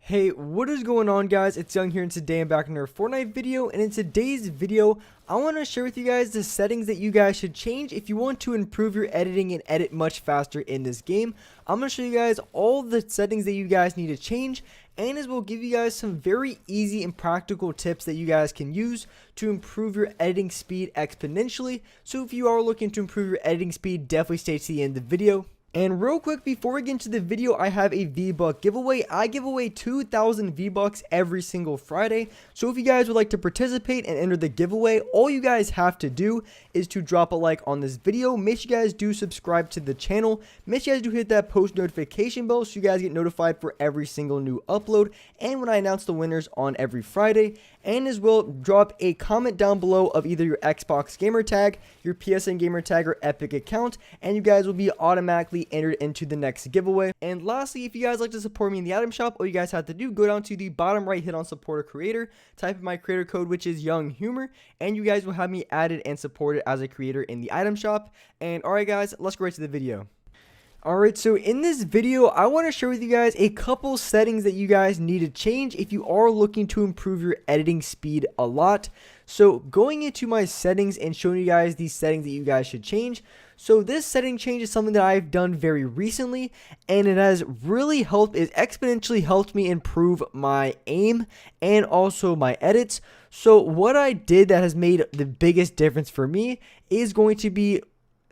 Hey, what is going on, guys? It's Young here, and today I'm back in another Fortnite video. And in today's video, I want to share with you guys the settings that you guys should change if you want to improve your editing and edit much faster in this game. I'm going to show you guys all the settings that you guys need to change, and as well give you guys some very easy and practical tips that you guys can use to improve your editing speed exponentially. So if you are looking to improve your editing speed, definitely stay to the end of the video. And real quick, before we get into the video, I have a V-Buck giveaway. I give away 2,000 V-Bucks every single Friday. So if you guys would like to participate and enter the giveaway, all you guys have to do is to drop a like on this video. Make sure you guys do subscribe to the channel. Make sure you guys do hit that post notification bell so you guys get notified for every single new upload and when I announce the winners on every Friday. And as well, drop a comment down below of either your Xbox gamer tag, your PSN gamer tag, or Epic account, and you guys will be automatically entered into the next giveaway. And lastly, if you guys like to support me in the item shop, all you guys have to do, go down to the bottom right, hit on support a creator, type in my creator code, which is Young Humor, and you guys will have me added and supported as a creator in the item shop. And alright guys, let's go right to the video. Alright, so in this video, I want to share with you guys a couple settings that you guys need to change if you are looking to improve your editing speed a lot. So going into my settings and showing you guys these settings that you guys should change. So this setting change is something that I've done very recently, and it has really helped, it exponentially helped me improve my aim and also my edits. So what I did that has made the biggest difference for me is going to be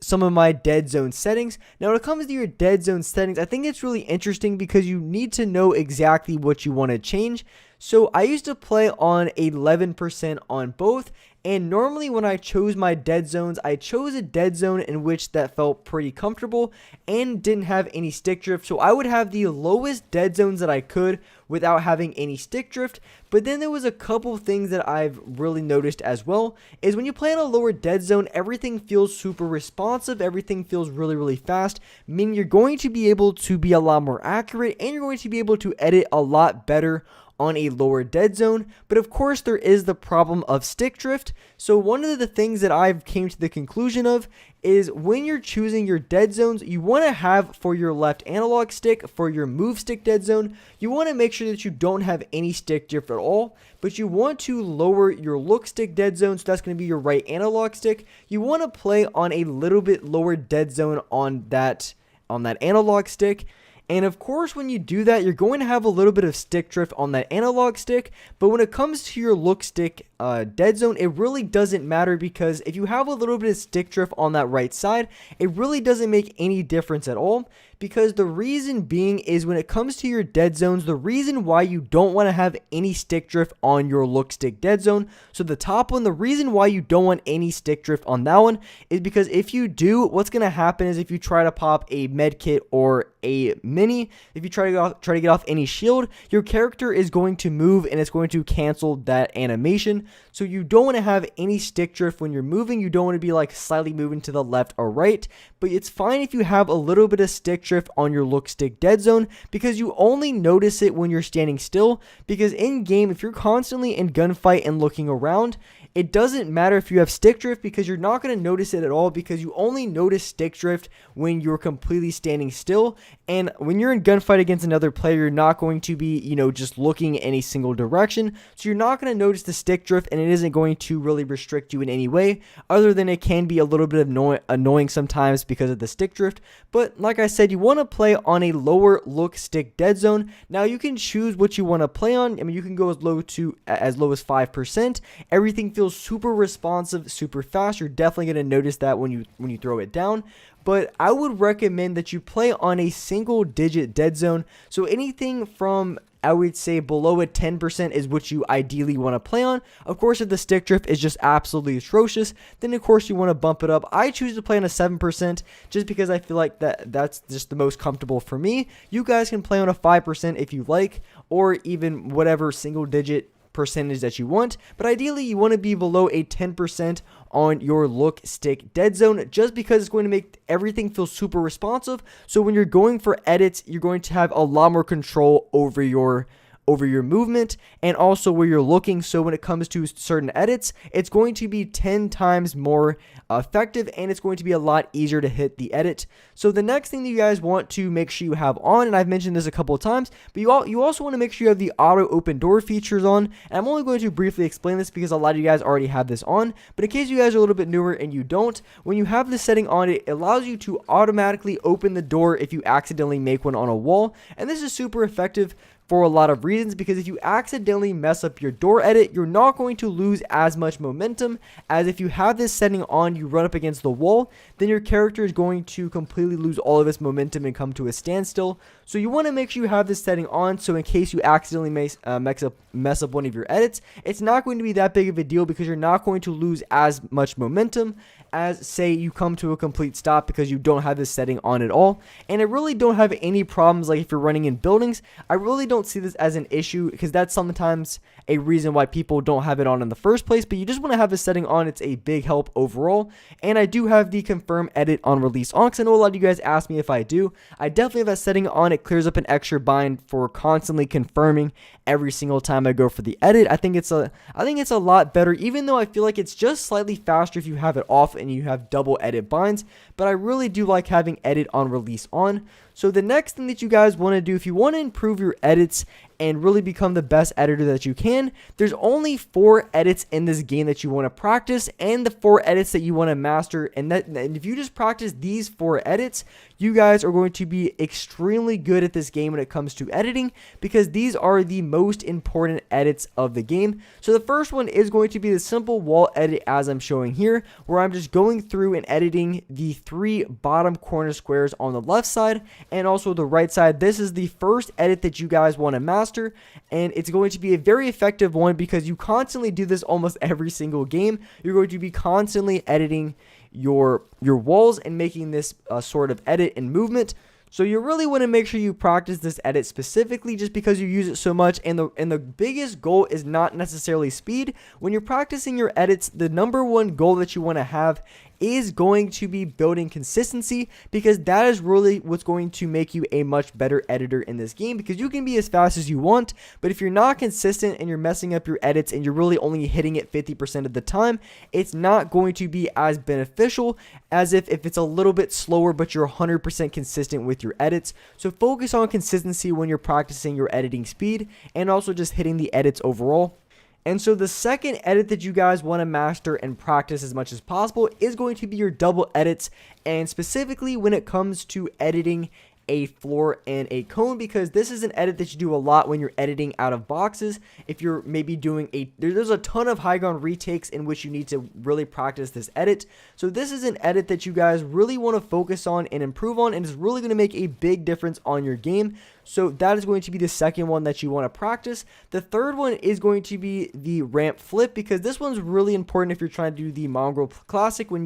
some of my dead zone settings. Now when it comes to your dead zone settings, I think it's really interesting because you need to know exactly what you want to change. So I used to play on 11% on both, and normally when I chose my dead zones, I chose a dead zone in which that felt pretty comfortable and didn't have any stick drift. So I would have the lowest dead zones that I could without having any stick drift. But then there was a couple things that I've really noticed as well, is when you play on a lower dead zone, everything feels super responsive, everything feels really fast, meaning you're going to be able to be a lot more accurate and you're going to be able to edit a lot better on a lower dead zone. But of course there is the problem of stick drift. So one of the things that I've came to the conclusion of is when you're choosing your dead zones, you want to have for your left analog stick, for your move stick dead zone, you want to make sure that you don't have any stick drift at all, but you want to lower your look stick dead zone, so that's going to be your right analog stick. You want to play on a little bit lower dead zone on that analog stick. And of course, when you do that, you're going to have a little bit of stick drift on that analog stick. But when it comes to your look stick dead zone, it really doesn't matter, because if you have a little bit of stick drift on that right side, it really doesn't make any difference at all. Because the reason being is when it comes to your dead zones, the reason why you don't want to have any stick drift on your look stick dead zone, so the top one, the reason why you don't want any stick drift on that one is because if you do, what's going to happen is if you try to pop a med kit or a mini, if you try to get off any shield, your character is going to move and it's going to cancel that animation. So you don't want to have any stick drift when you're moving. You don't want to be like slightly moving to the left or right, but it's fine if you have a little bit of stick drift on your look stick dead zone, because you only notice it when you're standing still. Because in game, if you're constantly in gunfight and looking around, it doesn't matter if you have stick drift, because you're not going to notice it at all, because you only notice stick drift when you're completely standing still. And when you're in gunfight against another player, you're not going to be, just looking in any single direction. So you're not going to notice the stick drift, and it isn't going to really restrict you in any way, other than it can be a little bit annoying sometimes because of the stick drift. But like I said, you want to play on a lower look stick dead zone. Now you can choose what you want to play on. I mean, you can go as low as 5%. Everything feels super responsive, super fast. You're definitely going to notice that when you throw it down. But I would recommend that you play on a single digit dead zone. So anything from, I would say, below a 10% is what you ideally want to play on. Of course, if the stick drift is just absolutely atrocious, then of course you want to bump it up. I choose to play on a 7% just because I feel like that's just the most comfortable for me. You guys can play on a 5% if you like, or even whatever single digit percentage that you want, but ideally you want to be below a 10% on your look stick dead zone, just because it's going to make everything feel super responsive. So when you're going for edits, you're going to have a lot more control over your over your movement and also where you're looking. So when it comes to certain edits, it's going to be 10 times more effective, and it's going to be a lot easier to hit the edit. So the next thing that you guys want to make sure you have on, and I've mentioned this a couple of times, but you also want to make sure you have the auto open door features on. And I'm only going to briefly explain this because a lot of you guys already have this on, but in case you guys are a little bit newer and you don't, when you have this setting on, it allows you to automatically open the door if you accidentally make one on a wall. And this is super effective for a lot of reasons, because if you accidentally mess up your door edit, you're not going to lose as much momentum as if you have this setting on, you run up against the wall, then your character is going to completely lose all of its momentum and come to a standstill. So you want to make sure you have this setting on, so in case you accidentally mess up one of your edits, it's not going to be that big of a deal, because you're not going to lose as much momentum as, say, you come to a complete stop because you don't have this setting on at all. And I really don't have any problems, like if you're running in buildings, I really don't see this as an issue, because that's sometimes a reason why people don't have it on in the first place. But you just want to have this setting on. It's a big help overall. And I do have the confirm edit on release on, because I know a lot of you guys ask me if I do. I definitely have that setting on. It clears up an extra bind for constantly confirming every single time I go for the edit. I think it's a lot better, even though I feel like it's just slightly faster if you have it off and you have double edit binds. But I really do like having edit on release on. So the next thing that you guys want to do, if you want to improve your edits and really become the best editor that you can, there's only 4 edits in this game that you want to practice, and the 4 edits that you want to master. And if you just practice these 4 edits, you guys are going to be extremely good at this game when it comes to editing, because these are the most important edits of the game. So the first one is going to be the simple wall edit, as I'm showing here, where I'm just going through and editing the 3 bottom corner squares on the left side and also the right side. This is the first edit that you guys want to master, and it's going to be a very effective one because you constantly do this almost every single game. You're going to be constantly editing your walls and making this sort of edit and movement. So you really want to make sure you practice this edit specifically, just because you use it so much. And the biggest goal is not necessarily speed. When you're practicing your edits, the number one goal that you want to have is going to be building consistency, because that is really what's going to make you a much better editor in this game, because you can be as fast as you want, but if you're not consistent and you're messing up your edits and you're really only hitting it 50% of the time, it's not going to be as beneficial as if it's a little bit slower but you're 100% consistent with your edits. So focus on consistency when you're practicing your editing speed and also just hitting the edits overall. And so the second edit that you guys want to master and practice as much as possible is going to be your double edits, and specifically when it comes to editing a floor and a cone, because this is an edit that you do a lot when you're editing out of boxes. If you're maybe doing there's a ton of high ground retakes in which you need to really practice this edit. So this is an edit that you guys really want to focus on and improve on, and is really going to make a big difference on your game. So that is going to be the second one that you want to practice. The third one is going to be the ramp flip, because this one's really important if you're trying to do the Mongrel Classic. When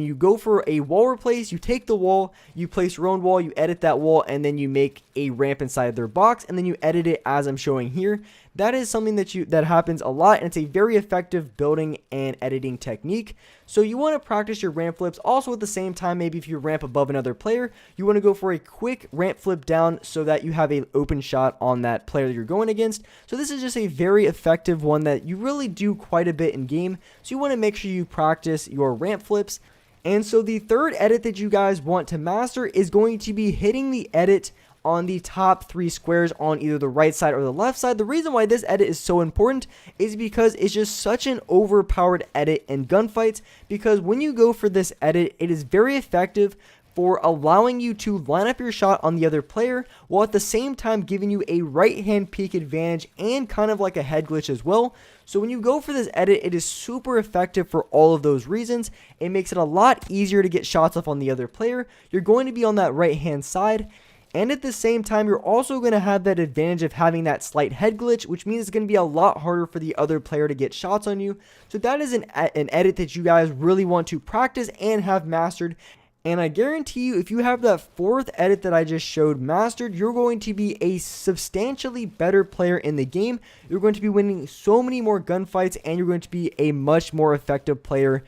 you go for a wall replace, you take the wall, you place your own wall, you edit that wall, and then you make a ramp inside their box, and then you edit it as I'm showing here. That is something that happens a lot, and it's a very effective building and editing technique. So you want to practice your ramp flips. Also at the same time, maybe if you ramp above another player, you want to go for a quick ramp flip down so that you have an open shot on that player that you're going against. So this is just a very effective one that you really do quite a bit in game. So you want to make sure you practice your ramp flips. And so the third edit that you guys want to master is going to be hitting the edit on the top 3 squares on either the right side or the left side. The reason why this edit is so important is because it's just such an overpowered edit in gunfights, because when you go for this edit, it is very effective for allowing you to line up your shot on the other player, while at the same time giving you a right hand peek advantage and kind of like a head glitch as well. So when you go for this edit, it is super effective for all of those reasons. It makes it a lot easier to get shots off on the other player. You're going to be on that right hand side, and at the same time, you're also going to have that advantage of having that slight head glitch, which means it's going to be a lot harder for the other player to get shots on you. So that is an edit that you guys really want to practice and have mastered. And I guarantee you, if you have that fourth edit that I just showed mastered, you're going to be a substantially better player in the game. You're going to be winning so many more gunfights, and you're going to be a much more effective player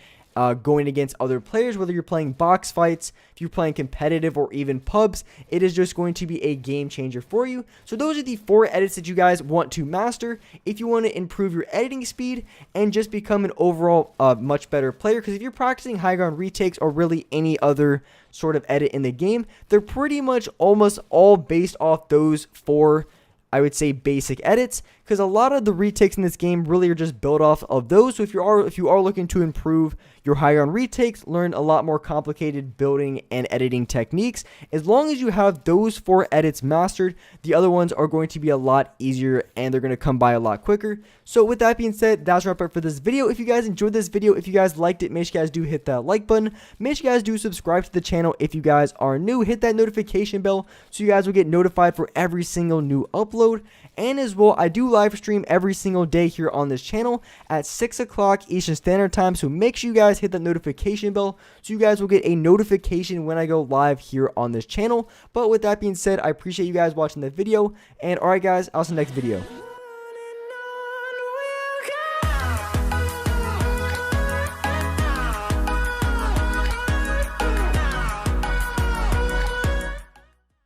going against other players, whether you're playing box fights, if you're playing competitive, or even pubs. It is just going to be a game changer for you. So those are the 4 edits that you guys want to master if you want to improve your editing speed and just become an overall much better player. Because if you're practicing high ground retakes or really any other sort of edit in the game, they're pretty much almost all based off those 4, I would say, basic edits, because a lot of the retakes in this game really are just built off of those. So if you are looking to improve your high ground retakes, learn a lot more complicated building and editing techniques, as long as you have those 4 edits mastered, the other ones are going to be a lot easier and they're going to come by a lot quicker. So with that being said, that's wrap up for this video. If you guys enjoyed this video, if you guys liked it, make sure you guys do hit that like button. Make sure you guys do subscribe to the channel if you guys are new. Hit that notification bell so you guys will get notified for every single new upload. And as well, I do live stream every single day here on this channel at 6 o'clock Eastern Standard Time. So make sure you guys hit that notification bell so you guys will get a notification when I go live here on this channel. But with that being said, I appreciate you guys watching the video. And alright guys, I'll see you in the next video.